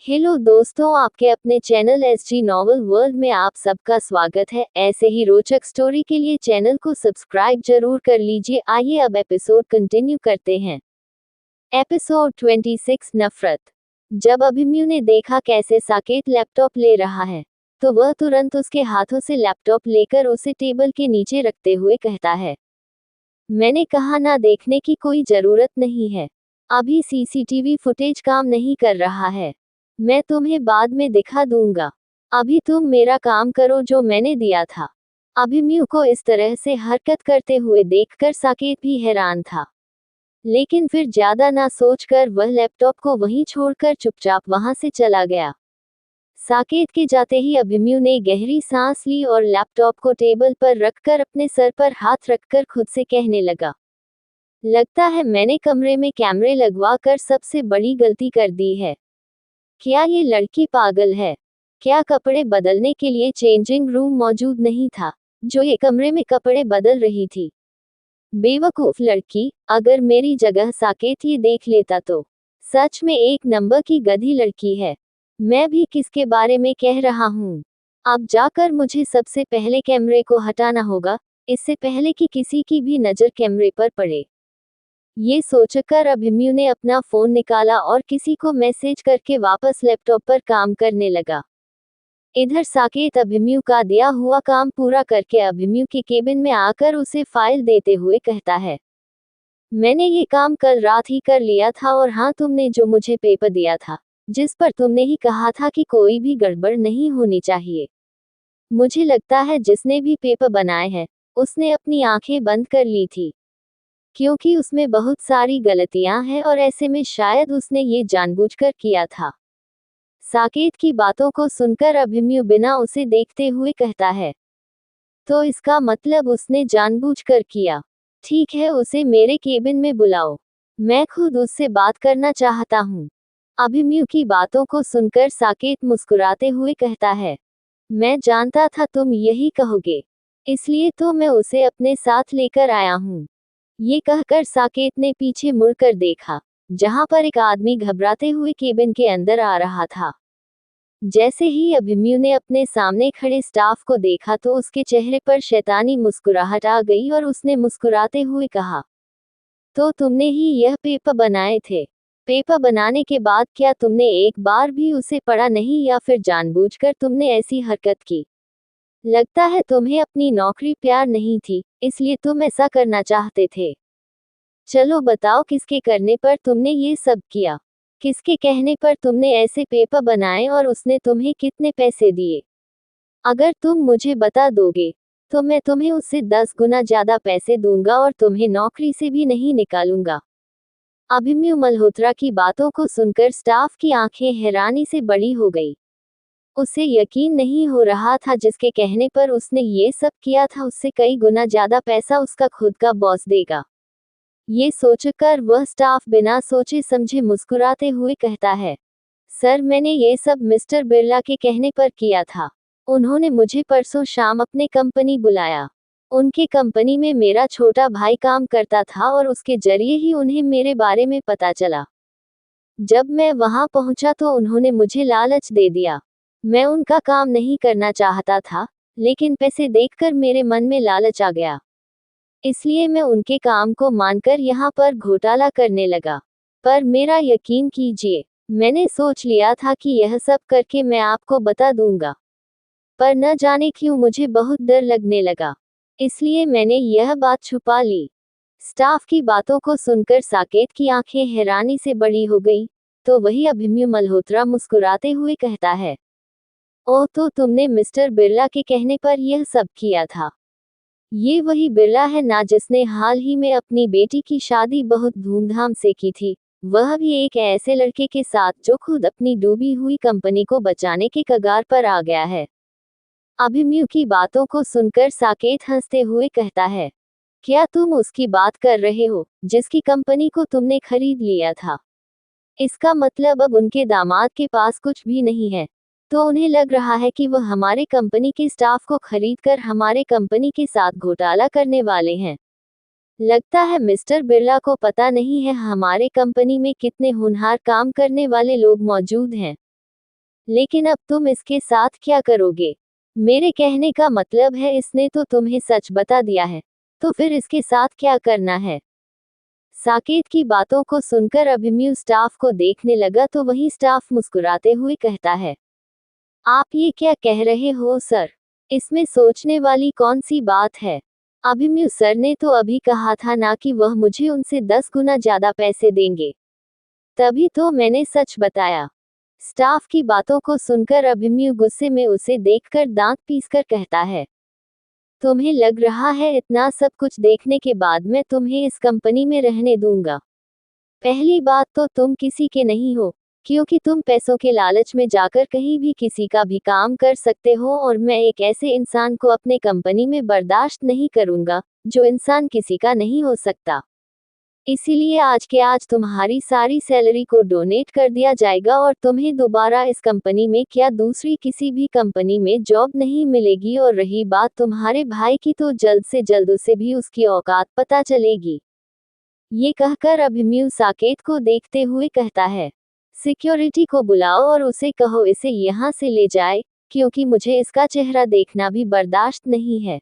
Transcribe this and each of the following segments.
Hello दोस्तों, आपके अपने चैनल एसजी नॉवल वर्ल्ड में आप सबका स्वागत है। ऐसे ही रोचक स्टोरी के लिए चैनल को सब्सक्राइब जरूर कर लीजिए। आइए अब एपिसोड कंटिन्यू करते हैं। एपिसोड 26 नफरत। जब अभिमन्यु ने देखा कैसे साकेत लैपटॉप ले रहा है, तो वह तुरंत उसके हाथों से लैपटॉप लेकर उसे टेबल के नीचे रखते हुए कहता है, मैंने कहा ना, देखने की कोई जरूरत नहीं है। अभी सीसीटीवी फुटेज काम नहीं कर रहा है। मैं तुम्हें बाद में दिखा दूंगा। अभी तुम मेरा काम करो जो मैंने दिया था। अभिमन्यु को इस तरह से हरकत करते हुए देखकर साकेत भी हैरान था, लेकिन फिर ज्यादा ना सोचकर वह लैपटॉप को वहीं छोड़कर चुपचाप वहां से चला गया। साकेत के जाते ही अभिमन्यु ने गहरी सांस ली और लैपटॉप को टेबल पर रखकर अपने सर पर हाथ रखकर खुद से कहने लगा, लगता है मैंने कमरे में कैमरे लगवा कर सबसे बड़ी गलती कर दी है। क्या ये लड़की पागल है? क्या कपड़े बदलने के लिए चेंजिंग रूम मौजूद नहीं था, जो ये कमरे में कपड़े बदल रही थी? बेवकूफ लड़की, अगर मेरी जगह साकेत ये देख लेता तो। सच में एक नंबर की गधी लड़की है। मैं भी किसके बारे में कह रहा हूँ? अब जाकर मुझे सबसे पहले कैमरे को हटाना होगा, इससे पहले कि किसी की भी नजर कैमरे पर पड़े। ये सोचकर अभिमन्यु ने अपना फोन निकाला और किसी को मैसेज करके वापस लैपटॉप पर काम करने लगा। इधर साकेत अभिमन्यु का दिया हुआ काम पूरा करके अभिमन्यु के केबिन में आकर उसे फाइल देते हुए कहता है, मैंने ये काम कल रात ही कर लिया था। और हाँ, तुमने जो मुझे पेपर दिया था, जिस पर तुमने ही कहा था कि कोई भी गड़बड़ नहीं होनी चाहिए, मुझे लगता है जिसने भी पेपर बनाए हैं उसने अपनी आंखें बंद कर ली थी, क्योंकि उसमें बहुत सारी गलतियां हैं और ऐसे में शायद उसने ये जानबूझकर किया था। साकेत की बातों को सुनकर अभिमन्यु बिना उसे देखते हुए कहता है, तो इसका मतलब उसने जानबूझकर किया। ठीक है, उसे मेरे केबिन में बुलाओ, मैं खुद उससे बात करना चाहता हूँ। अभिमन्यु की बातों को सुनकर साकेत मुस्कुराते हुए कहता है, मैं जानता था तुम यही कहोगे, इसलिए तो मैं उसे अपने साथ लेकर आया हूँ। ये कहकर साकेत ने पीछे मुड़कर देखा, जहां पर एक आदमी घबराते हुए केबिन के अंदर आ रहा था। जैसे ही अभिमन्यु ने अपने सामने खड़े स्टाफ को देखा तो उसके चेहरे पर शैतानी मुस्कुराहट आ गई और उसने मुस्कुराते हुए कहा, तो तुमने ही यह पेपर बनाए थे? पेपर बनाने के बाद क्या तुमने एक बार भी उसे पढ़ा नहीं, या फिर जानबूझकर तुमने ऐसी हरकत की? लगता है तुम्हें अपनी नौकरी प्यार नहीं थी, इसलिए तुम ऐसा करना चाहते थे। चलो बताओ, किसके करने पर तुमने ये सब किया? किसके कहने पर तुमने ऐसे पेपर बनाए और उसने तुम्हें कितने पैसे दिए? अगर तुम मुझे बता दोगे, तो मैं तुम्हें उससे 10 गुना ज्यादा पैसे दूंगा और तुम्हें नौकरी से भी नहीं निकालूंगा। अभिमन्यु मल्होत्रा की बातों को सुनकर स्टाफ की आंखें हैरानी से बड़ी हो गई। उसे यकीन नहीं हो रहा था जिसके कहने पर उसने ये सब किया था उससे कई गुना ज्यादा पैसा उसका खुद का बॉस देगा। ये सोचकर वह स्टाफ बिना सोचे समझे मुस्कुराते हुए कहता है, सर मैंने ये सब मिस्टर बिरला के कहने पर किया था। उन्होंने मुझे परसों शाम अपने कंपनी बुलाया। उनके कंपनी में मेरा छोटा भाई काम करता था और उसके जरिए ही उन्हें मेरे बारे में पता चला। जब मैं वहां पहुंचा तो उन्होंने मुझे लालच दे दिया। मैं उनका काम नहीं करना चाहता था, लेकिन पैसे देखकर मेरे मन में लालच आ गया, इसलिए मैं उनके काम को मानकर यहाँ पर घोटाला करने लगा। पर मेरा यकीन कीजिए, मैंने सोच लिया था कि यह सब करके मैं आपको बता दूंगा, पर न जाने क्यों मुझे बहुत डर लगने लगा, इसलिए मैंने यह बात छुपा ली। स्टाफ की बातों को सुनकर साकेत की आंखें हैरानी से बड़ी हो गई, तो वही अभिमन्यु मल्होत्रा मुस्कुराते हुए कहता है, ओह, तो तुमने मिस्टर बिरला के कहने पर यह सब किया था। ये वही बिरला है ना जिसने हाल ही में अपनी बेटी की शादी बहुत धूमधाम से की थी, वह भी एक ऐसे लड़के के साथ जो खुद अपनी डूबी हुई कंपनी को बचाने के कगार पर आ गया है। अभिमन्यु की बातों को सुनकर साकेत हंसते हुए कहता है, क्या तुम उसकी बात कर रहे हो जिसकी कंपनी को तुमने खरीद लिया था? इसका मतलब अब उनके दामाद के पास कुछ भी नहीं है, तो उन्हें लग रहा है कि वह हमारे कंपनी के स्टाफ को खरीदकर हमारे कंपनी के साथ घोटाला करने वाले हैं। लगता है मिस्टर बिरला को पता नहीं है हमारे कंपनी में कितने होनहार काम करने वाले लोग मौजूद हैं। लेकिन अब तुम इसके साथ क्या करोगे? मेरे कहने का मतलब है इसने तो तुम्हें सच बता दिया है, तो फिर इसके साथ क्या करना है? साकेत की बातों को सुनकर अभिमन्यु स्टाफ को देखने लगा तो वही स्टाफ मुस्कुराते हुए कहता है, आप ये क्या कह रहे हो सर? इसमें सोचने वाली कौन सी बात है? अभिमन्यु सर ने तो अभी कहा था ना कि वह मुझे उनसे 10 गुना ज्यादा पैसे देंगे। तभी तो मैंने सच बताया। स्टाफ की बातों को सुनकर अभिमन्यु गुस्से में उसे देखकर दांत पीसकर कहता है, तुम्हें लग रहा है इतना सब कुछ देखने के बाद मैं तुम्हें इस कंपनी में रहने दूंगा? पहली बात तो तुम किसी के नहीं हो, क्योंकि तुम पैसों के लालच में जाकर कहीं भी किसी का भी काम कर सकते हो और मैं एक ऐसे इंसान को अपने कंपनी में बर्दाश्त नहीं करूंगा, जो इंसान किसी का नहीं हो सकता। इसीलिए आज के आज तुम्हारी सारी सैलरी को डोनेट कर दिया जाएगा और तुम्हें दोबारा इस कंपनी में क्या दूसरी किसी भी कंपनी में जॉब नहीं मिलेगी। और रही बात तुम्हारे भाई की, तो जल्द से जल्द उसे भी उसकी औकात पता चलेगी। ये कहकर अभिमन्यु साकेत को देखते हुए कहता है, सिक्योरिटी को बुलाओ और उसे कहो इसे यहाँ से ले जाए, क्योंकि मुझे इसका चेहरा देखना भी बर्दाश्त नहीं है।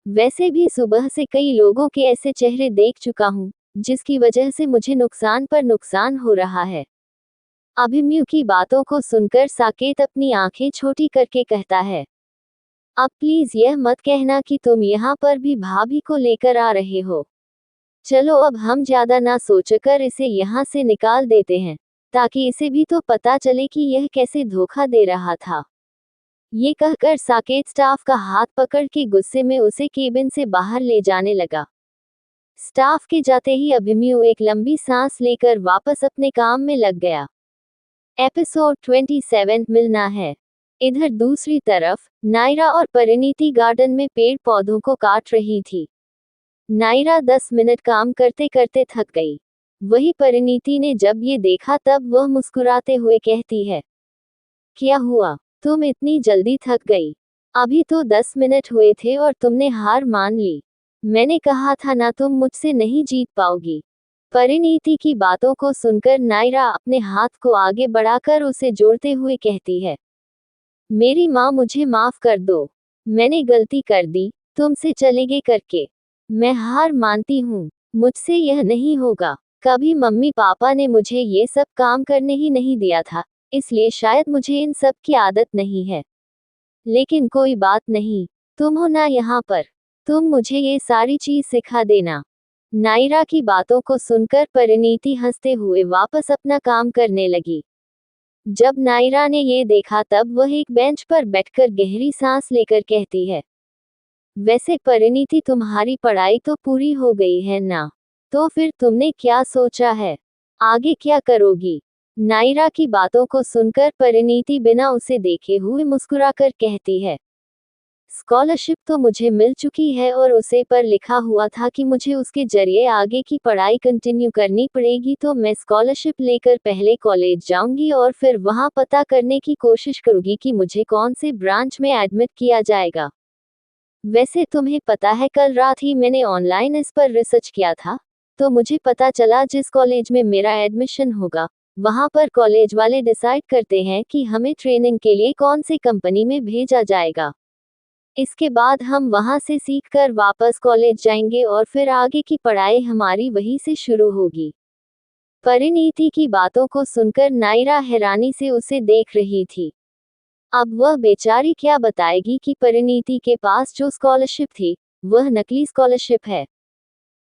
वैसे भी सुबह से कई लोगों के ऐसे चेहरे देख चुका हूँ, जिसकी वजह से मुझे नुकसान पर नुकसान हो रहा है। अभिमन्यु की बातों को सुनकर साकेत अपनी आंखें छोटी करके कहता है, अब प्लीज यह मत कहना कि तुम यहाँ पर भी भाभी को लेकर आ रहे हो। चलो अब हम ज्यादा ना सोचकर इसे यहाँ से निकाल देते हैं, ताकि इसे भी तो पता चले कि यह कैसे धोखा दे रहा था। ये कहकर साकेत स्टाफ का हाथ पकड़ के गुस्से में उसे केबिन से बाहर ले जाने लगा। स्टाफ के जाते ही अभिमन्यु एक लंबी सांस लेकर वापस अपने काम में लग गया। एपिसोड 27 मिलना है। इधर दूसरी तरफ नायरा और परिणीति गार्डन में पेड़ पौधों को काट रही थी। नायरा 10 मिनट काम करते करते थक गई। वही परिणीति ने जब ये देखा तब वह मुस्कुराते हुए कहती है, क्या हुआ, तुम इतनी जल्दी थक गई? अभी तो 10 मिनट हुए थे और तुमने हार मान ली। मैंने कहा था ना तुम मुझसे नहीं जीत पाओगी। परिणीति की बातों को सुनकर नायरा अपने हाथ को आगे बढ़ाकर उसे जोड़ते हुए कहती है, मेरी माँ मुझे माफ कर दो। मैंने गलती कर दी, तुमसे चले गए करके। मैं हार मानती हूँ, मुझसे यह नहीं होगा। कभी मम्मी पापा ने मुझे ये सब काम करने ही नहीं दिया था, इसलिए शायद मुझे इन सब की आदत नहीं है। लेकिन कोई बात नहीं, तुम हो ना यहाँ पर, तुम मुझे ये सारी चीज सिखा देना। नायरा की बातों को सुनकर परिणीति हंसते हुए वापस अपना काम करने लगी। जब नायरा ने ये देखा तब वह एक बेंच पर बैठकर गहरी सांस लेकर कहती है, वैसे परिणीति तुम्हारी पढ़ाई तो पूरी हो गई है ना? तो फिर तुमने क्या सोचा है? आगे क्या करोगी? नायरा की बातों को सुनकर परिणीति बिना उसे देखे हुए मुस्कुराकर कहती है, स्कॉलरशिप तो मुझे मिल चुकी है और उसे पर लिखा हुआ था कि मुझे उसके जरिए आगे की पढ़ाई कंटिन्यू करनी पड़ेगी, तो मैं स्कॉलरशिप लेकर पहले कॉलेज जाऊंगी और फिर वहां पता करने की कोशिश करूंगी कि मुझे कौन से ब्रांच में एडमिट किया जाएगा। वैसे तुम्हें पता है कल रात ही मैंने ऑनलाइन इस पर रिसर्च किया था, तो मुझे पता चला जिस कॉलेज में मेरा एडमिशन होगा, वहां पर कॉलेज वाले डिसाइड करते हैं कि हमें ट्रेनिंग के लिए कौन सी कंपनी में भेजा जाएगा। इसके बाद हम वहां से सीखकर वापस कॉलेज जाएंगे और फिर आगे की पढ़ाई हमारी वहीं से शुरू होगी। परिणीति की बातों को सुनकर नायरा हैरानी से उसे देख रही थी। अब वह बेचारी क्या बताएगी कि परिणीति के पास जो स्कॉलरशिप थी, वह नकली स्कॉलरशिप है।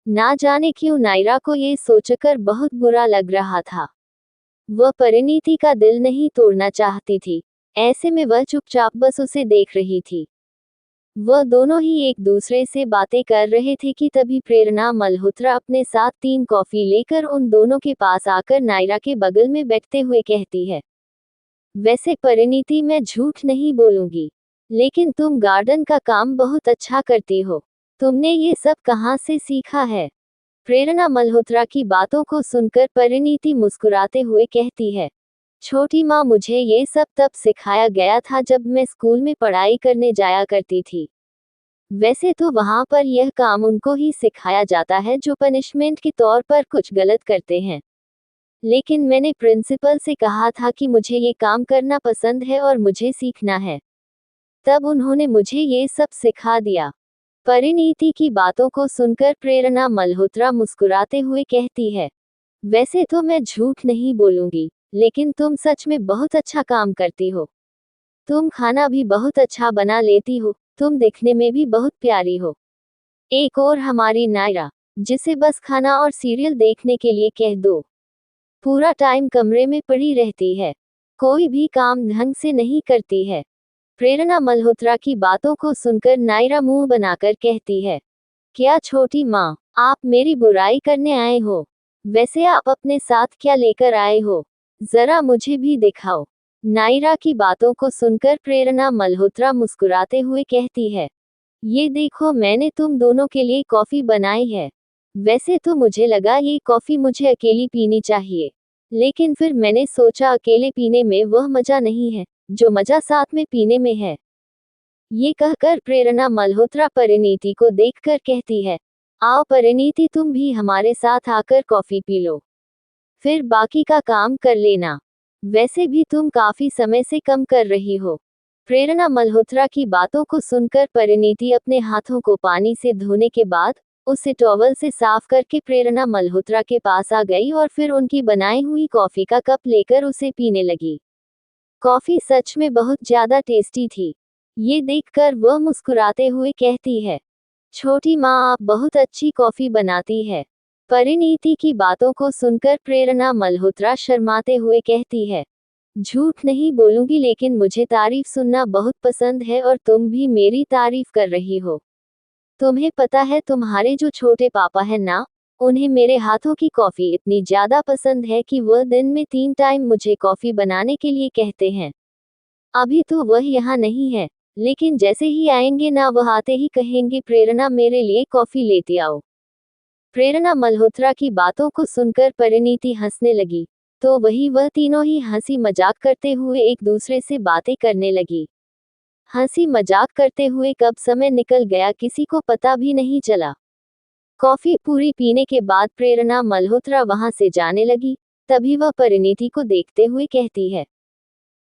ना जाने क्यों नायरा को ये सोचकर बहुत बुरा लग रहा था। वह परिणीति का दिल नहीं तोड़ना चाहती थी, ऐसे में वह चुपचाप बस उसे देख रही थी। वह दोनों ही एक दूसरे से बातें कर रहे थे कि तभी प्रेरणा मल्होत्रा अपने साथ 3 कॉफी लेकर उन दोनों के पास आकर नायरा के बगल में बैठते हुए कहती है, वैसे परिणीति मैं झूठ नहीं बोलूंगी, लेकिन तुम गार्डन का काम बहुत अच्छा करती हो। तुमने ये सब कहाँ से सीखा है? प्रेरणा मल्होत्रा की बातों को सुनकर परिणीति मुस्कुराते हुए कहती है, छोटी माँ मुझे ये सब तब सिखाया गया था जब मैं स्कूल में पढ़ाई करने जाया करती थी। वैसे तो वहाँ पर यह काम उनको ही सिखाया जाता है जो पनिशमेंट के तौर पर कुछ गलत करते हैं। लेकिन मैंने प्रिंसिपल से कहा था कि मुझे ये काम करना पसंद है और मुझे सीखना है। तब उन्होंने मुझे ये सब सिखा दिया। परिणीति की बातों को सुनकर प्रेरणा मल्होत्रा मुस्कुराते हुए कहती है, वैसे तो मैं झूठ नहीं बोलूंगी, लेकिन तुम सच में बहुत अच्छा काम करती हो। तुम खाना भी बहुत अच्छा बना लेती हो, तुम दिखने में भी बहुत प्यारी हो। एक और हमारी नायरा, जिसे बस खाना और सीरियल देखने के लिए कह दो, पूरा टाइम कमरे में पड़ी रहती है, कोई भी काम ढंग से नहीं करती है। प्रेरणा मल्होत्रा की बातों को सुनकर नायरा मुंह बनाकर कहती है, क्या छोटी माँ, आप मेरी बुराई करने आए हो? वैसे आप अपने साथ क्या लेकर आए हो? जरा मुझे भी दिखाओ। नायरा की बातों को सुनकर प्रेरणा मल्होत्रा मुस्कुराते हुए कहती है, ये देखो मैंने तुम दोनों के लिए कॉफी बनाई है। वैसे तो मुझे लगा ये कॉफी मुझे अकेली पीनी चाहिए, लेकिन फिर मैंने सोचा अकेले पीने में वह मजा नहीं है, जो मजा साथ में पीने में है। ये कहकर प्रेरणा मल्होत्रा परिणीति को देखकर कहती है, आओ परिणीति तुम भी हमारे साथ आकर कॉफी पी लो, फिर बाकी का काम कर लेना। वैसे भी तुम काफी समय से कम कर रही हो। प्रेरणा मल्होत्रा की बातों को सुनकर परिणीति अपने हाथों को पानी से धोने के बाद उसे टॉवल से साफ करके प्रेरणा मल्होत्रा के पास आ गई और फिर उनकी बनाई हुई कॉफी का कप लेकर उसे पीने लगी। कॉफी सच में बहुत ज्यादा टेस्टी थी। ये देखकर वह मुस्कुराते हुए कहती है, छोटी माँ आप बहुत अच्छी कॉफी बनाती है। परिणीति की बातों को सुनकर प्रेरणा मल्होत्रा शर्माते हुए कहती है, झूठ नहीं बोलूंगी लेकिन मुझे तारीफ सुनना बहुत पसंद है और तुम भी मेरी तारीफ कर रही हो। तुम्हें पता है तुम्हारे जो छोटे पापा हैं ना, उन्हें मेरे हाथों की कॉफी इतनी ज्यादा पसंद है कि वह दिन में 3 टाइम मुझे कॉफी बनाने के लिए कहते हैं। अभी तो वह यहाँ नहीं है, लेकिन जैसे ही आएंगे ना वह आते ही कहेंगे प्रेरणा मेरे लिए कॉफी लेते आओ। प्रेरणा मल्होत्रा की बातों को सुनकर परिणीति हंसने लगी, तो वह तीनों ही हंसी मजाक करते हुए एक दूसरे से बातें करने लगी। हंसी मजाक करते हुए कब समय निकल गया किसी को पता भी नहीं चला। कॉफी पूरी पीने के बाद प्रेरणा मल्होत्रा वहां से जाने लगी, तभी वह परिणीति को देखते हुए कहती है,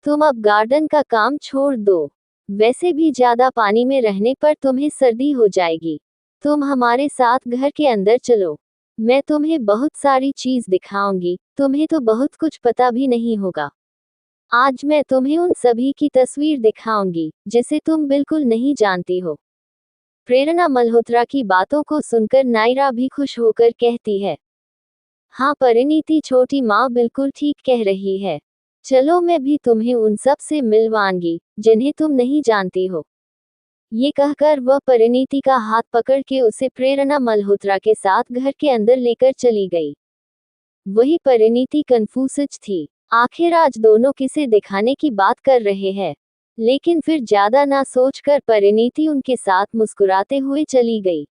तुम अब गार्डन का काम छोड़ दो। वैसे भी ज्यादा पानी में रहने पर तुम्हें सर्दी हो जाएगी। तुम हमारे साथ घर के अंदर चलो। मैं तुम्हें बहुत सारी चीज दिखाऊंगी, तुम्हें तो बहुत कुछ पता भी नहीं होगा। आज मैं तुम्हें उन सभी की तस्वीर दिखाऊंगी, जिसे तुम बिल्कुल नहीं जानती हो। प्रेरणा मल्होत्रा की बातों को सुनकर नायरा भी खुश होकर कहती है, हाँ परिणीति छोटी माँ बिल्कुल ठीक कह रही है। चलो मैं भी तुम्हें उन सब से मिलवाऊंगी, जिन्हें तुम नहीं जानती हो। ये कहकर वह परिणीति का हाथ पकड़ के उसे प्रेरणा मल्होत्रा के साथ घर के अंदर लेकर चली गई। वही परिणीति कंफ्यूज थी, आखिर आज दोनों किसे दिखाने की बात कर रहे हैं। लेकिन फिर ज्यादा ना सोचकर परिणीति उनके साथ मुस्कुराते हुए चली गई।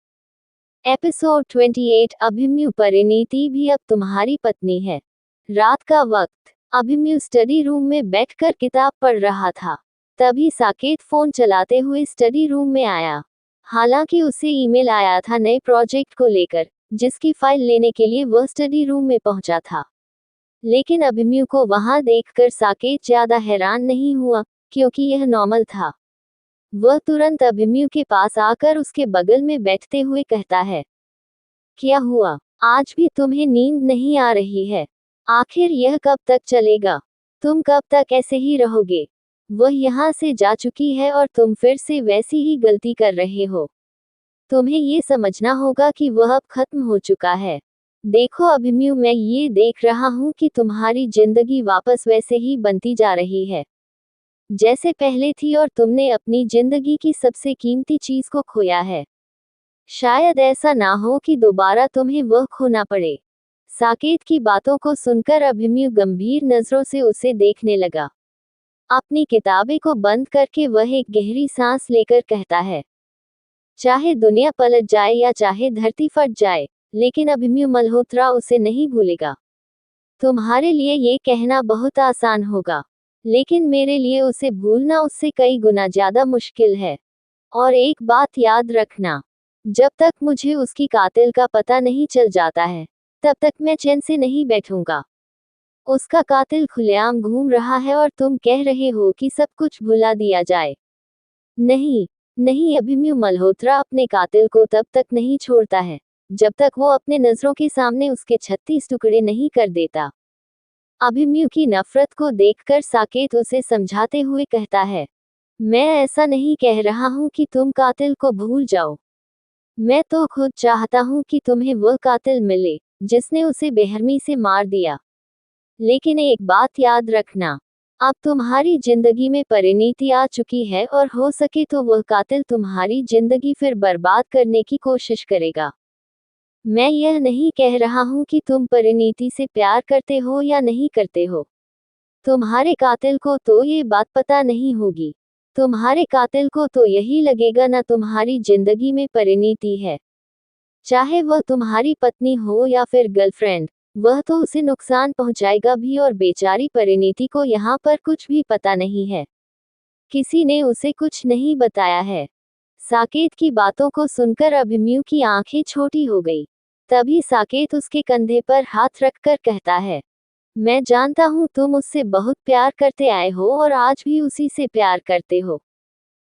एपिसोड 28 अभिमन्यु परिणीति भी अब तुम्हारी पत्नी है। रात का वक्त, अभिमन्यु स्टडी रूम में बैठकर किताब पढ़ रहा था। तभी साकेत फोन चलाते हुए स्टडी रूम में आया। हालांकि उसे ईमेल आया था नए प्रोजेक्ट को लेकर, जिसकी फाइल लेने के लिए वह स्टडी रूम में पहुंचा था। लेकिन अभिमन्यु को वहां देखकर साकेत ज्यादा हैरान नहीं हुआ, क्योंकि यह नॉर्मल था। वह तुरंत अभिमन्यु के पास आकर उसके बगल में बैठते हुए कहता है, क्या हुआ, आज भी तुम्हें नींद नहीं आ रही है? आखिर यह कब तक चलेगा? तुम कब तक ऐसे ही रहोगे? वह यहाँ से जा चुकी है और तुम फिर से वैसी ही गलती कर रहे हो। तुम्हें ये समझना होगा कि वह अब खत्म हो चुका है। देखो अभिमन्यु मैं ये देख रहा हूँ कि तुम्हारी जिंदगी वापस वैसे ही बनती जा रही है, जैसे पहले थी, और तुमने अपनी जिंदगी की सबसे कीमती चीज को खोया है। शायद ऐसा ना हो कि दोबारा तुम्हें वह खोना पड़े। साकेत की बातों को सुनकर अभिमन्यु गंभीर नजरों से उसे देखने लगा। अपनी किताबें को बंद करके वह एक गहरी सांस लेकर कहता है, चाहे दुनिया पलट जाए या चाहे धरती फट जाए, लेकिन अभिमन्यु मल्होत्रा उसे नहीं भूलेगा। तुम्हारे लिए ये कहना बहुत आसान होगा, लेकिन मेरे लिए उसे भूलना उससे कई गुना ज्यादा मुश्किल है। और एक बात याद रखना, जब तक मुझे उसकी कातिल का पता नहीं चल जाता है, तब तक मैं चैन से नहीं बैठूंगा। उसका कातिल खुलेआम घूम रहा है और तुम कह रहे हो कि सब कुछ भुला दिया जाए। नहीं, नहीं, अभिमन्यु मल्होत्रा अपने कातिल को तब तक नहीं छोड़ता है जब तक वो अपने नजरों के सामने उसके 36 टुकड़े नहीं कर देता। अभिमन्यु की नफरत को देखकर साकेत उसे समझाते हुए कहता है, मैं ऐसा नहीं कह रहा हूं कि तुम कातिल को भूल जाओ। मैं तो खुद चाहता हूं कि तुम्हें वह कातिल मिले जिसने उसे बेरहमी से मार दिया। लेकिन एक बात याद रखना, अब तुम्हारी जिंदगी में परिणति आ चुकी है और हो सके तो वह कातिल तुम्हारी जिंदगी फिर बर्बाद करने की कोशिश करेगा। मैं यह नहीं कह रहा हूं कि तुम परिणति से प्यार करते हो या नहीं करते हो। तुम्हारे कातिल को तो ये बात पता नहीं होगी। तुम्हारे कातिल को तो यही लगेगा ना तुम्हारी जिंदगी में परिणति है। चाहे वह तुम्हारी पत्नी हो या फिर गर्लफ्रेंड, वह तो उसे नुकसान पहुंचाएगा भी और बेचारी परिणति को यहाँ पर कुछ भी पता नहीं है। किसी ने उसे कुछ नहीं बताया है। साकेत की बातों को सुनकर अभिमन्यु की आंखें छोटी हो गई। तभी साकेत उसके कंधे पर हाथ रखकर कहता है, मैं जानता हूँ तुम उससे बहुत प्यार करते आए हो और आज भी उसी से प्यार करते हो।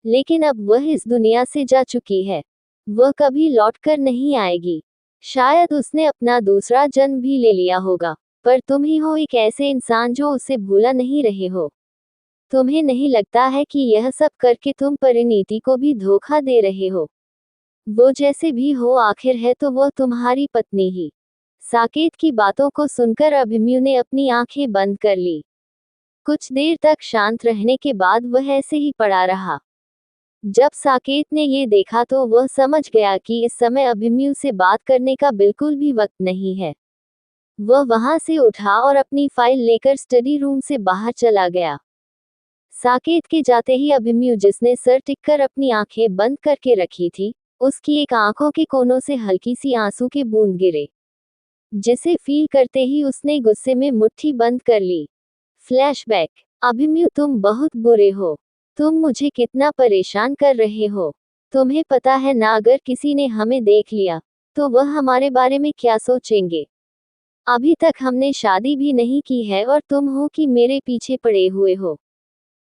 लेकिन अब वह इस दुनिया से जा चुकी है। वह कभी लौटकर नहीं आएगी। शायद उसने अपना दूसरा जन्म भी ले लिया होगा, पर तुम ही हो एक ऐसे इंसान जो उसे भूला नहीं रहे हो। तुम्हें नहीं लगता है कि यह सब करके तुम परिणति को भी धोखा दे रहे हो? वो जैसे भी हो आखिर है तो वह तुम्हारी पत्नी ही। साकेत की बातों को सुनकर अभिमन्यु ने अपनी आंखें बंद कर ली। कुछ देर तक शांत रहने के बाद वह ऐसे ही पड़ा रहा। जब साकेत ने ये देखा तो वह समझ गया कि इस समय अभिमन्यु से बात करने का बिल्कुल भी वक्त नहीं है। वह वहां से उठा और अपनी फाइल लेकर स्टडी रूम से बाहर चला गया। साकेत के जाते ही अभिमन्यु, जिसने सर टिककर अपनी आंखें बंद करके रखी थी, उसकी एक आंखों के कोनों से हल्की सी आंसू के बूंद गिरे, जिसे फील करते ही उसने गुस्से में मुट्ठी बंद कर ली। फ्लैशबैक। अभिमन्यु, तुम बहुत बुरे हो। तुम मुझे कितना परेशान कर रहे हो। तुम्हें पता है ना, अगर किसी ने हमें देख लिया तो वह हमारे बारे में क्या सोचेंगे। अभी तक हमने शादी भी नहीं की है और तुम हो कि मेरे पीछे पड़े हुए हो।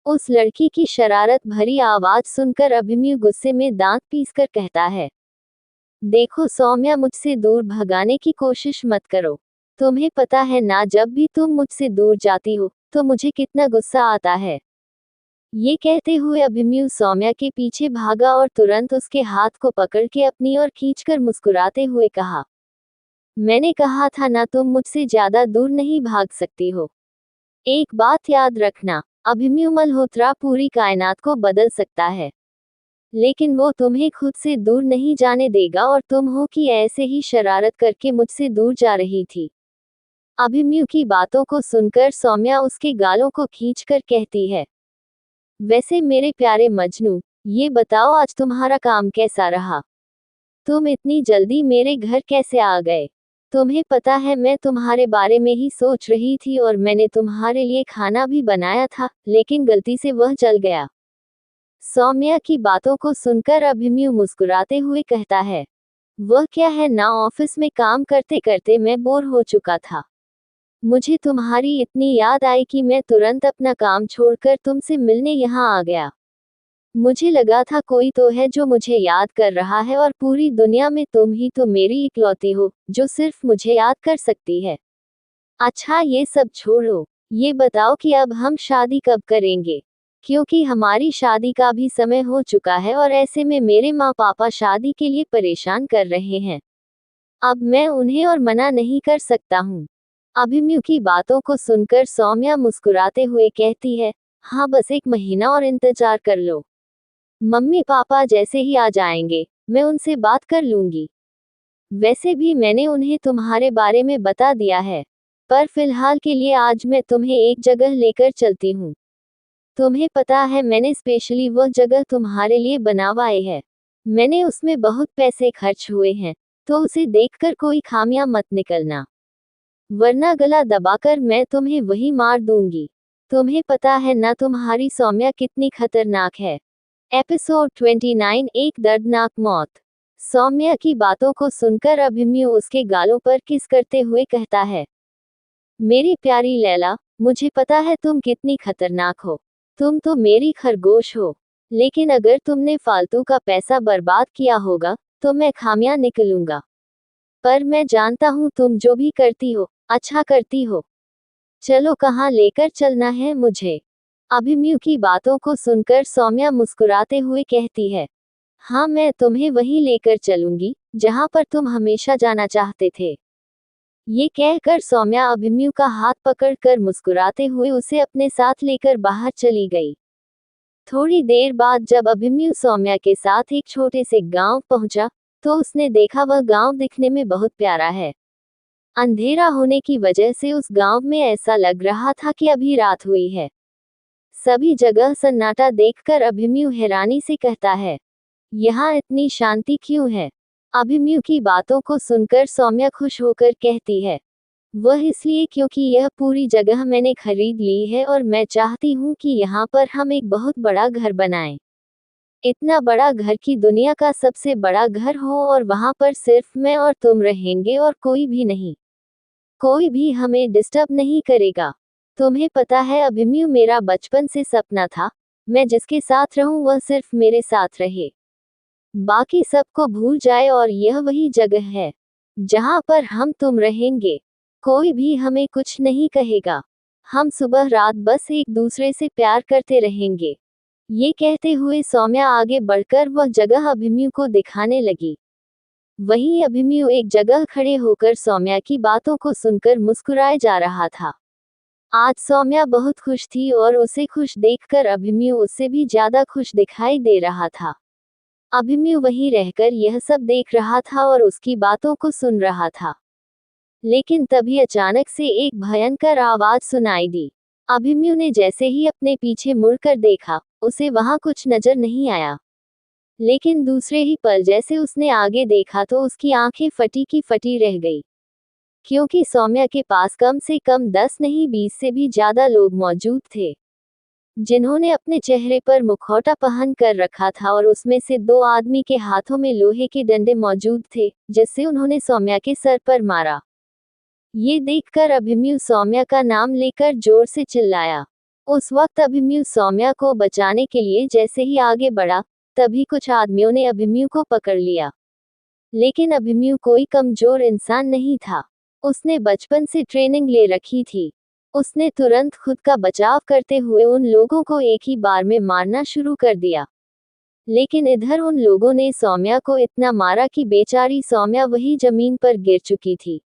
उस लड़की की शरारत भरी आवाज सुनकर अभिमन्यु गुस्से में दांत पीसकर कहता है, देखो सौम्या, मुझसे दूर भगाने की कोशिश मत करो। तुम्हें पता है ना, जब भी तुम मुझसे दूर जाती हो तो मुझे कितना गुस्सा आता है। ये कहते हुए अभिमन्यु सौम्या के पीछे भागा और तुरंत उसके हाथ को पकड़ के अपनी ओर खींचकर मुस्कुराते हुए कहा, मैंने कहा था ना, तुम मुझसे ज्यादा दूर नहीं भाग सकती हो। एक बात याद रखना, अभिमन्यु मल्होत्रा पूरी कायनात को बदल सकता है, लेकिन वो तुम्हें खुद से दूर नहीं जाने देगा और तुम हो कि ऐसे ही शरारत करके मुझसे दूर जा रही थी। अभिमन्यु की बातों को सुनकर सौम्या उसके गालों को खींचकर कहती है, वैसे मेरे प्यारे मजनू, ये बताओ आज तुम्हारा काम कैसा रहा? तुम इतनी जल्दी मेरे घर कैसे आ गए? तुम्हें पता है मैं तुम्हारे बारे में ही सोच रही थी और मैंने तुम्हारे लिए खाना भी बनाया था, लेकिन गलती से वह जल गया। सौम्या की बातों को सुनकर अभिमन्यु मुस्कुराते हुए कहता है, वह क्या है ना, ऑफिस में काम करते करते मैं बोर हो चुका था। मुझे तुम्हारी इतनी याद आई कि मैं तुरंत अपना काम छोड़कर तुमसे मिलने यहाँ आ गया। मुझे लगा था कोई तो है जो मुझे याद कर रहा है और पूरी दुनिया में तुम ही तो मेरी इकलौती हो जो सिर्फ मुझे याद कर सकती है। अच्छा, ये सब छोड़ो, ये बताओ कि अब हम शादी कब करेंगे? क्योंकि हमारी शादी का भी समय हो चुका है और ऐसे में मेरे माँ पापा शादी के लिए परेशान कर रहे हैं। अब मैं उन्हें और मना नहीं कर सकता हूँ। अभिमन्यु की बातों को सुनकर सौम्या मुस्कुराते हुए कहती है, हाँ, बस 1 महीना और इंतजार कर लो। मम्मी पापा जैसे ही आ जाएंगे, मैं उनसे बात कर लूंगी। वैसे भी मैंने उन्हें तुम्हारे बारे में बता दिया है, पर फिलहाल के लिए आज मैं तुम्हें एक जगह लेकर चलती हूँ। तुम्हें पता है, मैंने स्पेशली वह जगह तुम्हारे लिए बनवाई है। मैंने उसमें बहुत पैसे खर्च हुए हैं, तो उसे देखकर कोई खामियां मत निकलना, वरना गला दबाकर मैं तुम्हें वही मार दूंगी। तुम्हें पता है ना तुम्हारी सौम्या कितनी खतरनाक है। एपिसोड 29, एक दर्दनाक मौत। सौम्या की बातों को सुनकर अभिमन्यु उसके गालों पर किस करते हुए कहता है, मेरी प्यारी लैला, मुझे पता है तुम कितनी खतरनाक हो। तुम तो मेरी खरगोश हो। लेकिन अगर तुमने फालतू का पैसा बर्बाद किया होगा, तो मैं खामियां निकलूंगा। पर मैं जानता हूँ तुम जो भी करती हो, अच्छा करती हो। चलो कहाँ लेकर चलना है मुझे? अभिमन्यु की बातों को सुनकर सौम्या मुस्कुराते हुए कहती है, हाँ मैं तुम्हें वहीं लेकर चलूंगी, जहाँ पर तुम हमेशा जाना चाहते थे। ये कहकर सौम्या अभिमन्यु का हाथ पकड़कर मुस्कुराते हुए उसे अपने साथ लेकर बाहर चली गई। थोड़ी देर बाद जब अभिमन्यु सौम्या के साथ एक छोटे से गांव पहुंचा, तो उसने देखा वह गांव दिखने में बहुत प्यारा है। अंधेरा होने की वजह से उस गांव में ऐसा लग रहा था कि अभी रात हुई है। सभी जगह सन्नाटा देखकर अभिमन्यु हैरानी से कहता है, यहाँ इतनी शांति क्यों है? अभिमन्यु की बातों को सुनकर सौम्या खुश होकर कहती है, वह इसलिए क्योंकि यह पूरी जगह मैंने खरीद ली है और मैं चाहती हूँ कि यहाँ पर हम एक बहुत बड़ा घर बनाएं। इतना बड़ा घर कि दुनिया का सबसे बड़ा घर हो और वहाँ पर सिर्फ मैं और तुम रहेंगे और कोई भी नहीं। कोई भी हमें डिस्टर्ब नहीं करेगा। तुम्हें पता है अभिमन्यु, मेरा बचपन से सपना था, मैं जिसके साथ रहूं वह सिर्फ मेरे साथ रहे। बाकी सबको भूल जाए और यह वही जगह है जहां पर हम तुम रहेंगे। कोई भी हमें कुछ नहीं कहेगा। हम सुबह रात बस एक दूसरे से प्यार करते रहेंगे। ये कहते हुए सौम्या आगे बढ़कर वह जगह अभिमन्यु को दिखाने लगी। वहीं अभिमन्यु एक जगह खड़े होकर सौम्या की बातों को सुनकर मुस्कुराए जा रहा था। आज सौम्या बहुत खुश थी और उसे खुश देखकर अभिमन्यु उससे भी ज्यादा खुश दिखाई दे रहा था। अभिमन्यु वहीं रहकर यह सब देख रहा था और उसकी बातों को सुन रहा था। लेकिन तभी अचानक से एक भयंकर आवाज सुनाई दी। अभिमन्यु ने जैसे ही अपने पीछे मुड़कर देखा, उसे वहां कुछ नजर नहीं आया। लेकिन दूसरे ही पल जैसे उसने आगे देखा तो उसकी आंखें फटी की फटी रह गई। क्योंकि सौम्या के पास कम से कम 10 नहीं 20 से भी ज्यादा लोग मौजूद थे, जिन्होंने अपने चेहरे पर मुखौटा पहन कर रखा था और उसमें से 2 आदमी के हाथों में लोहे के डंडे मौजूद थे, जिससे उन्होंने सौम्या के सर पर मारा। ये देखकर अभिमन्यु सौम्या का नाम लेकर जोर से चिल्लाया। उस वक्त अभिमन्यु सौम्या को बचाने के लिए जैसे ही आगे बढ़ा, तभी कुछ आदमियों ने अभिमन्यु को पकड़ लिया। लेकिन अभिमन्यु कोई कमजोर इंसान नहीं था। उसने बचपन से ट्रेनिंग ले रखी थी। उसने तुरंत खुद का बचाव करते हुए उन लोगों को एक ही बार में मारना शुरू कर दिया। लेकिन इधर उन लोगों ने सौम्या को इतना मारा कि बेचारी सौम्या वही जमीन पर गिर चुकी थी।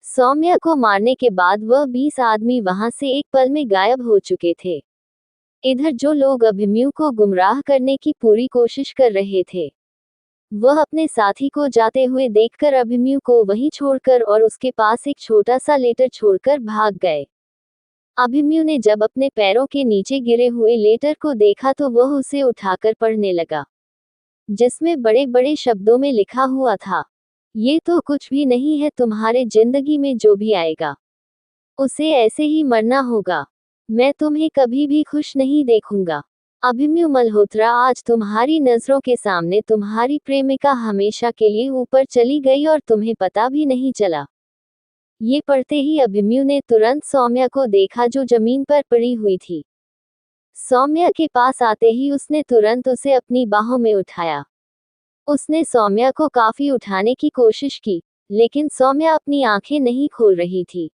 सौम्या को मारने के बाद वह 20 आदमी वहां से एक पल में गायब हो चुके थे। इधर जो लोग अभिमन्यु को गुमराह करने की पूरी कोशिश कर रहे थे, वह अपने साथी को जाते हुए देखकर अभिमन्यु को वहीं छोड़कर और उसके पास एक छोटा सा लेटर छोड़कर भाग गए। अभिमन्यु ने जब अपने पैरों के नीचे गिरे हुए लेटर को देखा तो वह उसे उठाकर पढ़ने लगा, जिसमें बड़े बड़े शब्दों में लिखा हुआ था, ये तो कुछ भी नहीं है, तुम्हारे जिंदगी में जो भी आएगा उसे ऐसे ही मरना होगा। मैं तुम्हें कभी भी खुश नहीं देखूंगा। अभिमन्यु मल्होत्रा, आज तुम्हारी नजरों के सामने तुम्हारी प्रेमिका हमेशा के लिए ऊपर चली गई और तुम्हें पता भी नहीं चला। ये पढ़ते ही अभिमन्यु ने तुरंत सौम्या को देखा जो जमीन पर पड़ी हुई थी। सौम्या के पास आते ही उसने तुरंत उसे अपनी बाहों में उठाया। उसने सौम्या को काफी उठाने की कोशिश की, लेकिन सौम्या अपनी आंखें नहीं खोल रही थी।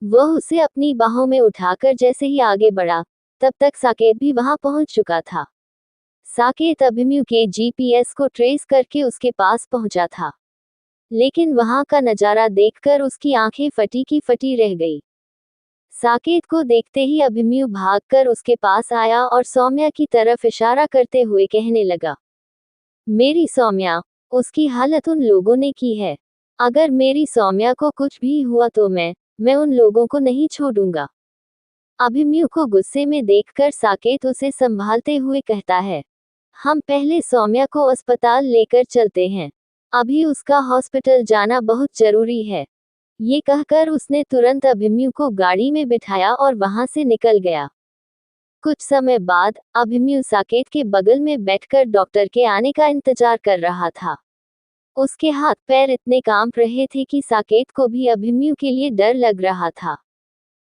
वह उसे अपनी बाहों में उठाकर जैसे ही आगे बढ़ा, तब तक साकेत भी वहां पहुंच चुका था। साकेत अभिमन्यु के जीपीएस को ट्रेस करके उसके पास पहुंचा था। लेकिन वहां का नजारा देखकर उसकी आंखें फटी की फटी रह गई। साकेत को देखते ही अभिमन्यु भागकर उसके पास आया और सौम्या की तरफ इशारा करते हुए कहने लगा, मेरी सौम्या, उसकी हालत उन लोगों ने की है। अगर मेरी सौम्या को कुछ भी हुआ तो मैं उन लोगों को नहीं छोड़ूंगा। अभिमन्यु को गुस्से में देखकर साकेत उसे संभालते हुए कहता है, हम पहले सौम्या को अस्पताल लेकर चलते हैं। अभी उसका हॉस्पिटल जाना बहुत जरूरी है। ये कहकर उसने तुरंत अभिमन्यु को गाड़ी में बिठाया और वहां से निकल गया। कुछ समय बाद अभिमन्यु साकेत के बगल में बैठकर डॉक्टर के आने का इंतजार कर रहा था। उसके हाथ पैर इतने कांप रहे थे कि साकेत को भी अभिमन्यु के लिए डर लग रहा था।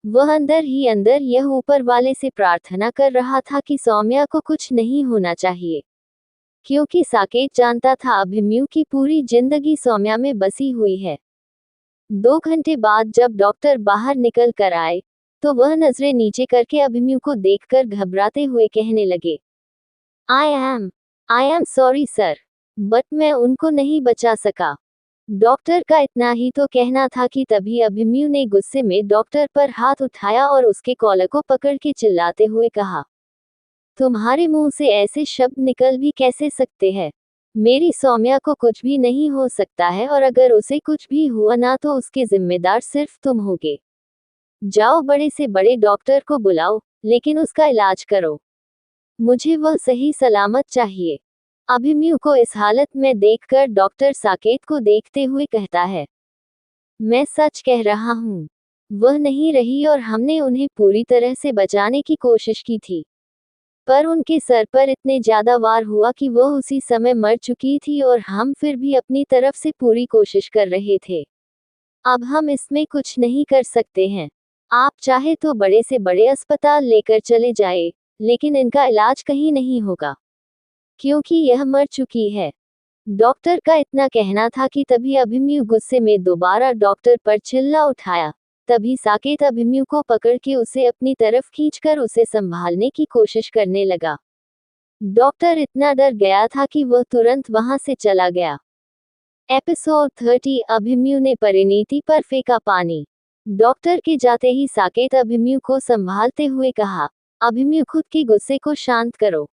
वह अंदर ही अंदर यह ऊपर वाले से प्रार्थना कर रहा था कि सौम्या को कुछ नहीं होना चाहिए, क्योंकि साकेत जानता था अभिमन्यु की पूरी जिंदगी सौम्या में बसी हुई है। 2 घंटे बाद जब डॉक्टर बाहर निकल कर आए, तो वह नजरें नीचे करके अभिमन्यु को देखकर घबराते हुए कहने लगे, I am sorry sir, but मैं उनको नहीं बचा सका। डॉक्टर का इतना ही तो कहना था कि तभी अभिमन्यु ने गुस्से में डॉक्टर पर हाथ उठाया और उसके कॉलर को पकड़ के चिल्लाते हुए कहा, तुम्हारे मुंह से ऐसे शब्द निकल भी कैसे सकते हैं? मेरी सौम्या को कुछ भी नहीं हो सकता है, और अगर उसे कुछ भी हुआ ना तो उसके जिम्मेदार सिर्फ तुम होगे। जाओ बड़े से बड़े डॉक्टर को बुलाओ, लेकिन उसका इलाज करो। मुझे वह सही सलामत चाहिए। अभिमन्यु को इस हालत में देखकर डॉक्टर साकेत को देखते हुए कहता है, मैं सच कह रहा हूँ, वह नहीं रही और हमने उन्हें पूरी तरह से बचाने की कोशिश की थी, पर उनके सर पर इतने ज्यादा वार हुआ कि वह उसी समय मर चुकी थी, और हम फिर भी अपनी तरफ से पूरी कोशिश कर रहे थे। अब हम इसमें कुछ नहीं कर सकते हैं। आप चाहे तो बड़े से बड़े अस्पताल लेकर चले जाए, लेकिन इनका इलाज कहीं नहीं होगा, क्योंकि यह मर चुकी है। डॉक्टर का इतना कहना था कि तभी अभिमन्यु गुस्से में दोबारा डॉक्टर पर चिल्ला उठाया। तभी साकेत अभिमन्यु को पकड़ के उसे अपनी तरफ खींचकर उसे संभालने की कोशिश करने लगा। डॉक्टर इतना डर गया था कि वह तुरंत वहां से चला गया। एपिसोड 30 अभिमन्यु ने परिणीति पर फेंका पानी। डॉक्टर के जाते ही साकेत अभिमन्यु को संभालते हुए कहा, अभिमन्यु खुद के गुस्से को शांत करो।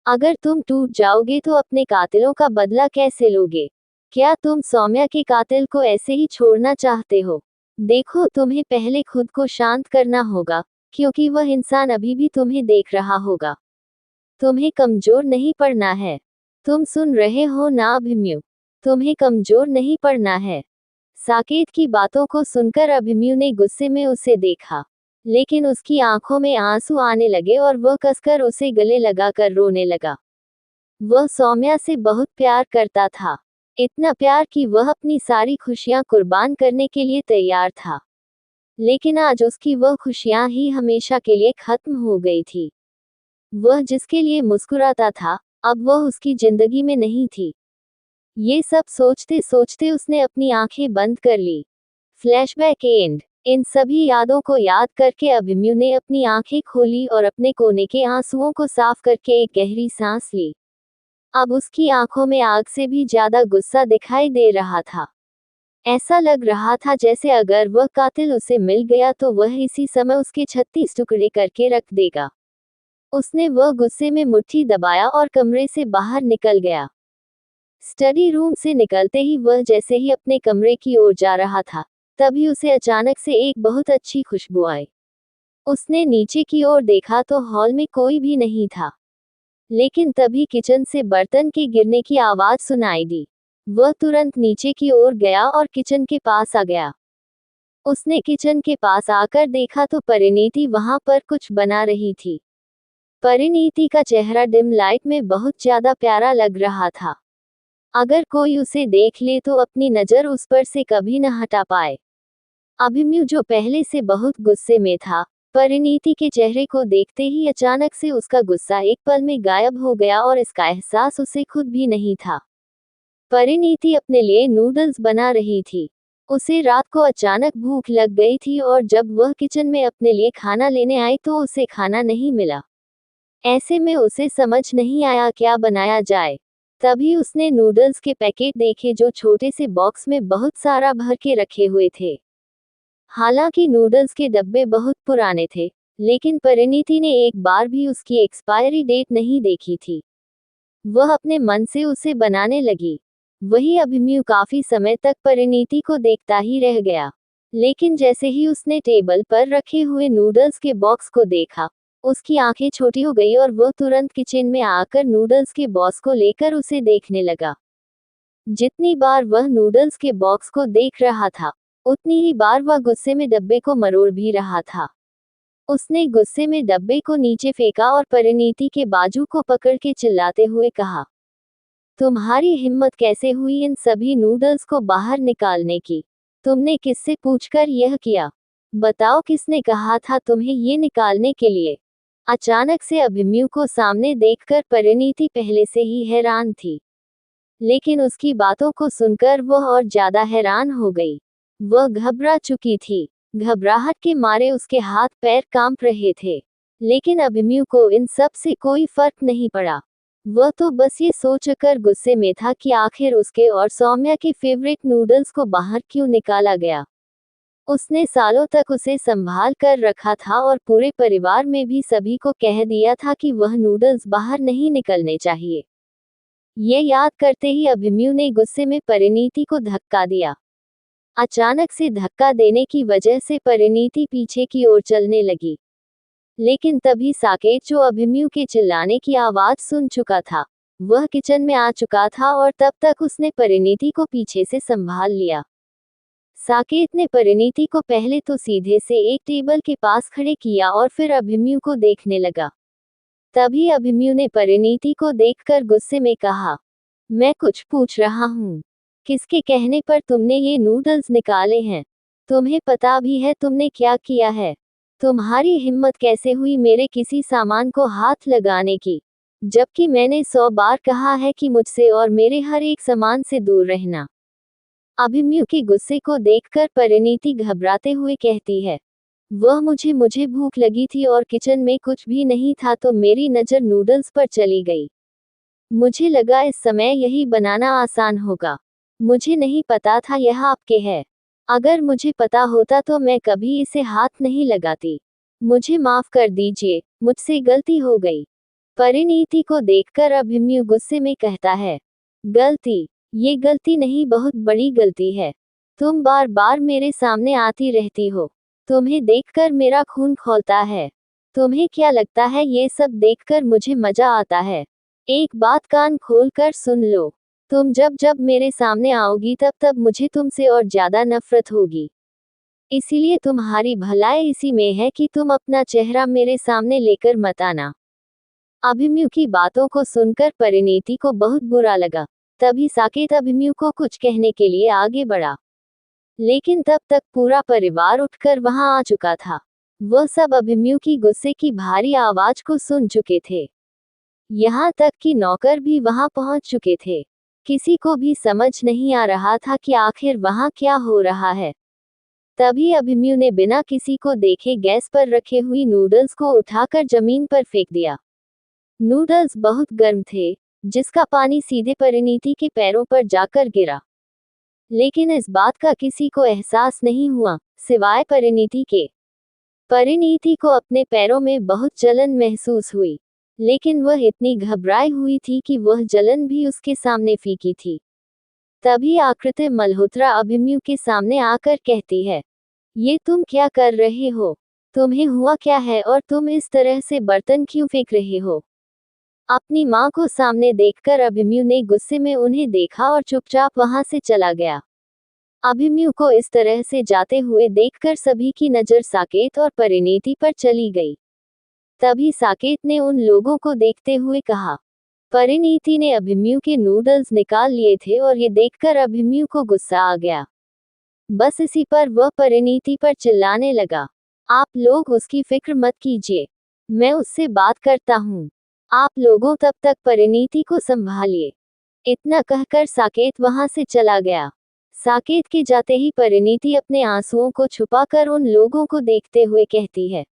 अगर तुम टूट जाओगे तो अपने कातिलों का बदला कैसे लोगे? क्या तुम सौम्या के कातिल को ऐसे ही छोड़ना चाहते हो? देखो, तुम्हें पहले खुद को शांत करना होगा, क्योंकि वह इंसान अभी भी तुम्हें देख रहा होगा। तुम्हें कमजोर नहीं पड़ना है। तुम सुन रहे हो ना अभिमन्यु? तुम्हें कमजोर नहीं पड़ना है। साकेत की बातों को सुनकर अभिमन्यु ने गुस्से में उसे देखा, लेकिन उसकी आंखों में आंसू आने लगे और वह कसकर उसे गले लगाकर रोने लगा। वह सौम्या से बहुत प्यार करता था, इतना प्यार कि वह अपनी सारी खुशियां कुर्बान करने के लिए तैयार था। लेकिन आज उसकी वह खुशियां ही हमेशा के लिए खत्म हो गई थी। वह जिसके लिए मुस्कुराता था, अब वह उसकी जिंदगी में नहीं थी। ये सब सोचते सोचते उसने अपनी आंखें बंद कर ली। Flashback and. इन सभी यादों को याद करके अभिमन्यु ने अपनी आंखें खोली और अपने कोने के आंसुओं को साफ करके एक गहरी सांस ली। अब उसकी आंखों में आग से भी ज्यादा गुस्सा दिखाई दे रहा था। ऐसा लग रहा था जैसे अगर वह कातिल उसे मिल गया तो वह इसी समय उसके 36 टुकड़े करके रख देगा। उसने वह गुस्से में मुट्ठी दबाया और कमरे से बाहर निकल गया। स्टडी रूम से निकलते ही वह जैसे ही अपने कमरे की ओर जा रहा था, तभी उसे अचानक से एक बहुत अच्छी खुशबू आई। उसने नीचे की ओर देखा तो हॉल में कोई भी नहीं था, लेकिन तभी किचन से बर्तन के गिरने की आवाज सुनाई दी। वह तुरंत नीचे की ओर गया और किचन के पास आ गया। उसने किचन के पास आकर देखा तो परिणीति वहां पर कुछ बना रही थी। परिणीति का चेहरा डिम लाइट में बहुत ज्यादा प्यारा लग रहा था। अगर कोई उसे देख ले तो अपनी नजर उस पर से कभी न हटा पाए। अभिमन्यु जो पहले से बहुत गुस्से में था, परिणीति के चेहरे को देखते ही अचानक से उसका गुस्सा एक पल में गायब हो गया और इसका एहसास उसे खुद भी नहीं था। परिणीति अपने लिए नूडल्स बना रही थी। उसे रात को अचानक भूख लग गई थी और जब वह किचन में अपने लिए खाना लेने आई तो उसे खाना नहीं मिला। ऐसे में उसे समझ नहीं आया क्या बनाया जाए। तभी उसने नूडल्स के पैकेट देखे जो छोटे से बॉक्स में बहुत सारा भर के रखे हुए थे। हालांकि नूडल्स के डब्बे बहुत पुराने थे, लेकिन परिणीति ने एक बार भी उसकी एक्सपायरी डेट नहीं देखी थी। वह अपने मन से उसे बनाने लगी। वही अभिमन्यु काफी समय तक परिणीति को देखता ही रह गया, लेकिन जैसे ही उसने टेबल पर रखे हुए नूडल्स के बॉक्स को देखा, उसकी आंखें छोटी हो गई और वह तुरंत किचन में आकर नूडल्स के बॉक्स को लेकर उसे देखने लगा। जितनी बार वह नूडल्स के बॉक्स को देख रहा था, उतनी ही बार वह गुस्से में डब्बे को मरोड़ भी रहा था। उसने गुस्से में डब्बे को नीचे फेंका और परिणीति के बाजू को पकड़ के चिल्लाते हुए कहा, तुम्हारी हिम्मत कैसे हुई इन सभी नूडल्स को बाहर निकालने की? तुमने किससे पूछकर यह किया? बताओ किसने कहा था तुम्हें ये निकालने के लिए? अचानक से अभिमन्यु को सामने देखकर परिणीति पहले से ही हैरान थी, लेकिन उसकी बातों को सुनकर वह और ज्यादा हैरान हो गई। वह घबरा चुकी थी। घबराहट के मारे उसके हाथ पैर कांप रहे थे, लेकिन अभिमन्यु को इन सब से कोई फर्क नहीं पड़ा। वह तो बस ये सोचकर गुस्से में था कि आखिर उसके और सौम्या के फेवरेट नूडल्स को बाहर क्यों निकाला गया। उसने सालों तक उसे संभाल कर रखा था और पूरे परिवार में भी सभी को कह दिया था कि वह नूडल्स बाहर नहीं निकलने चाहिए। ये याद करते ही अभिमन्यु ने गुस्से में परिणीति को धक्का दिया। अचानक से धक्का देने की वजह से परिणीति पीछे की ओर चलने लगी, लेकिन तभी साकेत, जो अभिमन्यु के चिल्लाने की आवाज सुन चुका था, वह किचन में आ चुका था और तब तक उसने परिणीति को पीछे से संभाल लिया। साकेत ने परिणीति को पहले तो सीधे से एक टेबल के पास खड़े किया और फिर अभिमन्यु को देखने लगा। तभी अभिमन्यु ने परिणीति को देखकर गुस्से में कहा, मैं कुछ पूछ रहा हूँ, किसके कहने पर तुमने ये नूडल्स निकाले हैं? तुम्हें पता भी है तुमने क्या किया है? तुम्हारी हिम्मत कैसे हुई मेरे किसी सामान को हाथ लगाने की, जबकि मैंने 100 बार कहा है कि मुझसे और मेरे हर एक सामान से दूर रहना। अभिमन्यु के गुस्से को देखकर परिणीति घबराते हुए कहती है, वह मुझे भूख लगी थी और किचन में कुछ भी नहीं था तो मेरी नज़र नूडल्स पर चली गई। मुझे लगा इस समय यही बनाना आसान होगा। मुझे नहीं पता था यह आपके है। अगर मुझे पता होता तो मैं कभी इसे हाथ नहीं लगाती। मुझे माफ कर दीजिए, मुझसे गलती हो गई। परिणीति को देखकर अभिमन्यु गुस्से में कहता है, गलती? ये गलती नहीं, बहुत बड़ी गलती है। तुम बार बार मेरे सामने आती रहती हो। तुम्हें देखकर मेरा खून खौलता है। तुम्हें क्या लगता है ये सब देखकर मुझे मजा आता है? एक बात कान खोलकर सुन लो, तुम जब जब मेरे सामने आओगी तब तब मुझे तुमसे और ज्यादा नफरत होगी। इसीलिए तुम्हारी भलाई इसी में है कि तुम अपना चेहरा मेरे सामने लेकर मत आना। अभिमन्यु की बातों को सुनकर परिणीति को बहुत बुरा लगा। तभी साकेत अभिमन्यु को कुछ कहने के लिए आगे बढ़ा, लेकिन तब तक पूरा परिवार उठकर वहां आ चुका था। वह सब अभिमन्यु की गुस्से की भारी आवाज को सुन चुके थे। यहाँ तक कि नौकर भी वहां पहुंच चुके थे। किसी को भी समझ नहीं आ रहा था कि आखिर वहां क्या हो रहा है। तभी अभिमन्यु ने बिना किसी को देखे गैस पर रखे हुई नूडल्स को उठाकर जमीन पर फेंक दिया। नूडल्स बहुत गर्म थे, जिसका पानी सीधे परिणीति के पैरों पर जाकर गिरा, लेकिन इस बात का किसी को एहसास नहीं हुआ, सिवाय परिणीति के। परिणीति को अपने पैरों में बहुत जलन महसूस हुई, लेकिन वह इतनी घबराई हुई थी कि वह जलन भी उसके सामने फीकी थी। तभी आकृति मल्होत्रा अभिमन्यु के सामने आकर कहती है, ये तुम क्या कर रहे हो? तुम्हें हुआ क्या है और तुम इस तरह से बर्तन क्यों फेंक रहे हो? अपनी मां को सामने देखकर अभिमन्यु ने गुस्से में उन्हें देखा और चुपचाप वहां से चला गया। अभिमन्यु को इस तरह से जाते हुए देखकर सभी की नजर साकेत और परिणीति पर चली गई। तभी साकेत ने उन लोगों को देखते हुए कहा, परिणीति ने अभिमन्यु के नूडल्स निकाल लिए थे और ये देखकर अभिमन्यु को गुस्सा आ गया। बस इसी पर वह परिणीति पर चिल्लाने लगा, आप लोग उसकी फिक्र मत कीजिए, मैं उससे बात करता हूँ। आप लोगों तब तक परिणीति को संभालिए। इतना कहकर साकेत वहां से चला गया। साकेत के जाते ही परिणीति अपने आंसुओं को छुपाकर उन लोगों को देखते हुए कहती है,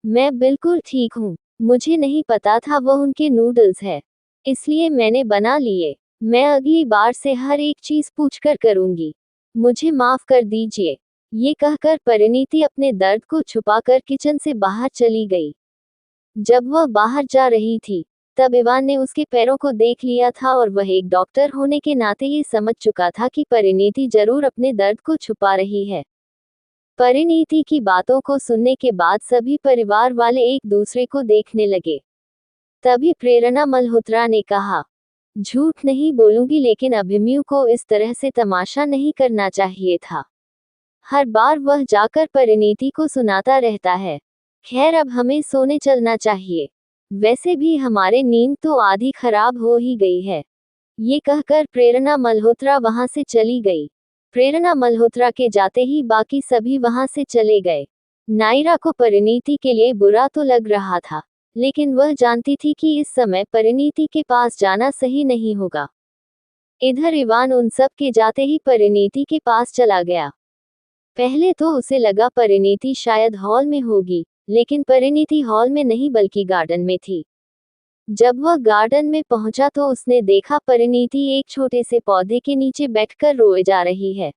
मैं बिल्कुल ठीक हूँ। मुझे नहीं पता था वह उनके नूडल्स है, इसलिए मैंने बना लिए। मैं अगली बार से हर एक चीज पूछकर करूंगी। मुझे माफ कर दीजिए। ये कहकर परिणीति अपने दर्द को छुपाकर किचन से बाहर चली गई। जब वह बाहर जा रही थी, तब इवान ने उसके पैरों को देख लिया था और वह एक डॉक्टर होने के नाते ये समझ चुका था कि परिणीति जरूर अपने दर्द को छुपा रही है। परिणीति की बातों को सुनने के बाद सभी परिवार वाले एक दूसरे को देखने लगे। तभी प्रेरणा मल्होत्रा ने कहा, झूठ नहीं बोलूंगी, लेकिन अभिमन्यु को इस तरह से तमाशा नहीं करना चाहिए था। हर बार वह जाकर परिणीति को सुनाता रहता है। खैर, अब हमें सोने चलना चाहिए। वैसे भी हमारे नींद तो आधी खराब हो ही गई है। ये कहकर प्रेरणा मल्होत्रा वहां से चली गई। प्रेरणा मल्होत्रा के जाते ही बाकी सभी वहां से चले गए। नायरा को परिणीति के लिए बुरा तो लग रहा था, लेकिन वह जानती थी कि इस समय परिणीति के पास जाना सही नहीं होगा। इधर इवान उन सब के जाते ही परिणीति के पास चला गया। पहले तो उसे लगा परिणीति शायद हॉल में होगी, लेकिन परिणीति हॉल में नहीं बल्कि गार्डन में थी। जब वह गार्डन में पहुंचा तो उसने देखा परिणीति एक छोटे से पौधे के नीचे बैठकर रोए जा रही है।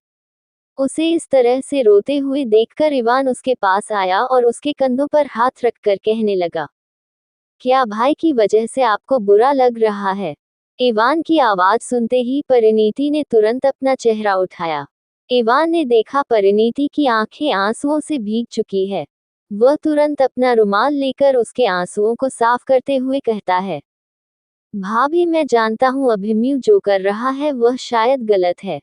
उसे इस तरह से रोते हुए देखकर इवान उसके पास आया और उसके कंधों पर हाथ रखकर कहने लगा, क्या भाई की वजह से आपको बुरा लग रहा है? इवान की आवाज सुनते ही परिणीति ने तुरंत अपना चेहरा उठाया। इवान ने देखा परिणीति की आंखें आंसुओं से भीग चुकी है। वह तुरंत अपना रुमाल लेकर उसके आंसुओं को साफ करते हुए कहता है, भाभी मैं जानता हूँ अभिमन्यु जो कर रहा है वह शायद गलत है,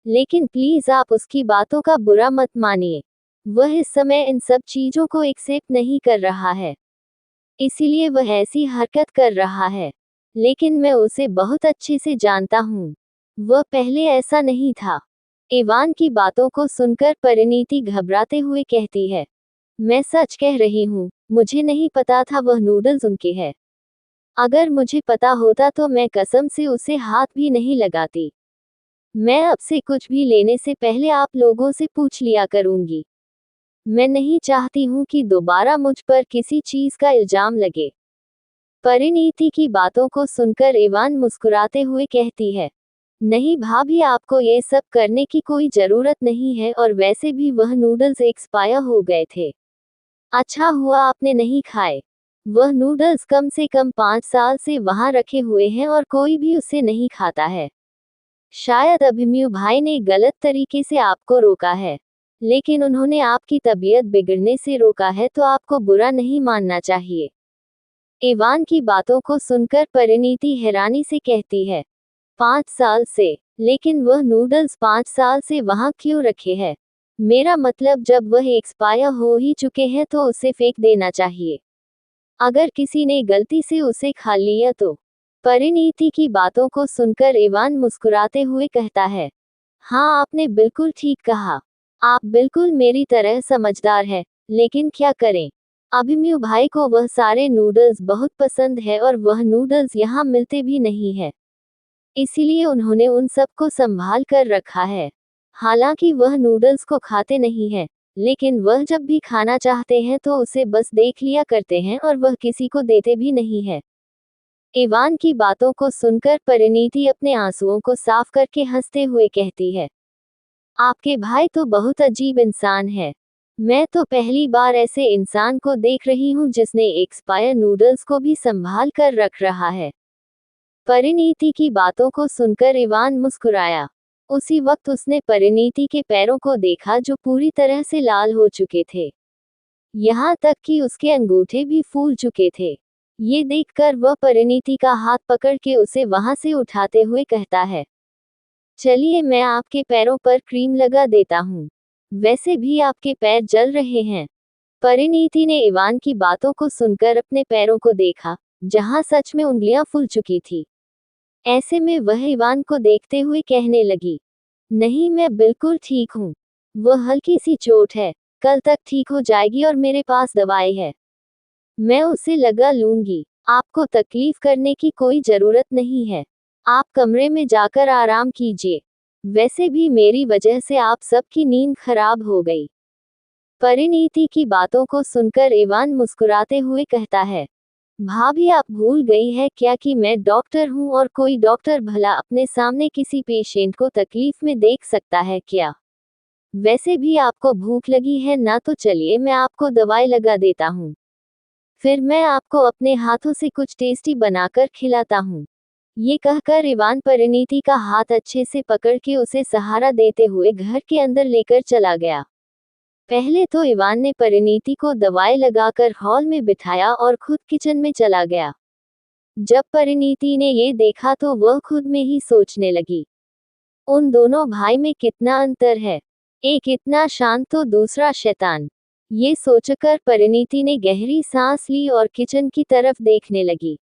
लेकिन प्लीज आप उसकी बातों का बुरा मत मानिए। वह इस समय इन सब चीजों को एक्सेप्ट नहीं कर रहा है, इसीलिए वह ऐसी हरकत कर रहा है। लेकिन मैं उसे बहुत अच्छे से जानता हूँ, वह पहले ऐसा नहीं था। इवान की बातों को सुनकर परिणीति घबराते हुए कहती है, मैं सच कह रही हूँ, मुझे नहीं पता था वह नूडल्स उनके हैं। अगर मुझे पता होता तो मैं कसम से उसे हाथ भी नहीं लगाती। मैं अब से कुछ भी लेने से पहले आप लोगों से पूछ लिया करूंगी। मैं नहीं चाहती हूँ कि दोबारा मुझ पर किसी चीज का इल्जाम लगे। परिणीति की बातों को सुनकर इवान मुस्कुराते हुए कहती है, नहीं भाभी आपको ये सब करने की कोई जरूरत नहीं है, और वैसे भी वह नूडल्स एक्सपायर हो गए थे। अच्छा हुआ आपने नहीं खाए। वह नूडल्स कम से कम 5 साल से वहां रखे हुए हैं और कोई भी उसे नहीं खाता है। शायद अभिमन्यु भाई ने गलत तरीके से आपको रोका है, लेकिन उन्होंने आपकी तबीयत बिगड़ने से रोका है तो आपको बुरा नहीं मानना चाहिए। इवान की बातों को सुनकर परिणीति हैरानी से कहती है, 5 साल से? लेकिन वह नूडल्स 5 साल से वहां क्यों रखे हैं? मेरा मतलब जब वह एक्सपायर हो ही चुके हैं तो उसे फेंक देना चाहिए। अगर किसी ने गलती से उसे खा लिया तो? परिणीति की बातों को सुनकर इवान मुस्कुराते हुए कहता है, हाँ आपने बिल्कुल ठीक कहा। आप बिल्कुल मेरी तरह समझदार है, लेकिन क्या करें? अभिमन्यु भाई को वह सारे नूडल्स बहुत पसंद है और वह नूडल्स यहाँ मिलते भी नहीं है, इसीलिए उन्होंने उन सबको संभाल कर रखा है। हालांकि वह नूडल्स को खाते नहीं है, लेकिन वह जब भी खाना चाहते हैं तो उसे बस देख लिया करते हैं और वह किसी को देते भी नहीं है। इवान की बातों को सुनकर परिणीति अपने आंसुओं को साफ करके हंसते हुए कहती है, आपके भाई तो बहुत अजीब इंसान है। मैं तो पहली बार ऐसे इंसान को देख रही हूँ जिसने एक्सपायर नूडल्स को भी संभाल कर रख रहा है। परिणीति की बातों को सुनकर इवान मुस्कुराया। उसी वक्त उसने परिणीति के पैरों को देखा जो पूरी तरह से लाल हो चुके थे, यहाँ तक कि उसके अंगूठे भी फूल चुके थे। ये देखकर वह परिणीति का हाथ पकड़ के उसे वहां से उठाते हुए कहता है, चलिए मैं आपके पैरों पर क्रीम लगा देता हूँ, वैसे भी आपके पैर जल रहे हैं। परिणीति ने इवान की बातों को सुनकर अपने पैरों को देखा, जहां सच में उंगलियां फूल चुकी थी। ऐसे में वह इवान को देखते हुए कहने लगी, नहीं मैं बिल्कुल ठीक हूँ, वह हल्की सी चोट है, कल तक ठीक हो जाएगी और मेरे पास दवाई है, मैं उसे लगा लूंगी। आपको तकलीफ करने की कोई जरूरत नहीं है, आप कमरे में जाकर आराम कीजिए, वैसे भी मेरी वजह से आप सबकी नींद खराब हो गई। परिणीति की बातों को सुनकर इवान मुस्कुराते हुए कहता है, भाभी आप भूल गई है क्या कि मैं डॉक्टर हूँ और कोई डॉक्टर भला अपने सामने किसी पेशेंट को तकलीफ में देख सकता है क्या? वैसे भी आपको भूख लगी है ना, तो चलिए मैं आपको दवाई लगा देता हूँ, फिर मैं आपको अपने हाथों से कुछ टेस्टी बनाकर खिलाता हूँ। ये कहकर इवान परिणीति का हाथ अच्छे से पकड़ के उसे सहारा देते हुए घर के अंदर लेकर चला गया। पहले तो इवान ने परिणीति को दवाई लगाकर हॉल में बिठाया और खुद किचन में चला गया। जब परिणीति ने ये देखा तो वह खुद में ही सोचने लगी, उन दोनों भाई में कितना अंतर है, एक इतना शांत तो दूसरा शैतान। ये सोचकर परिणीति ने गहरी सांस ली और किचन की तरफ देखने लगी।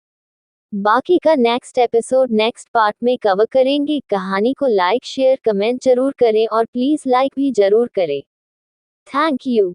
बाकी का नेक्स्ट एपिसोड नेक्स्ट पार्ट में कवर करेंगे। कहानी को लाइक शेयर कमेंट जरूर करें और प्लीज लाइक भी जरूर करें। Thank you.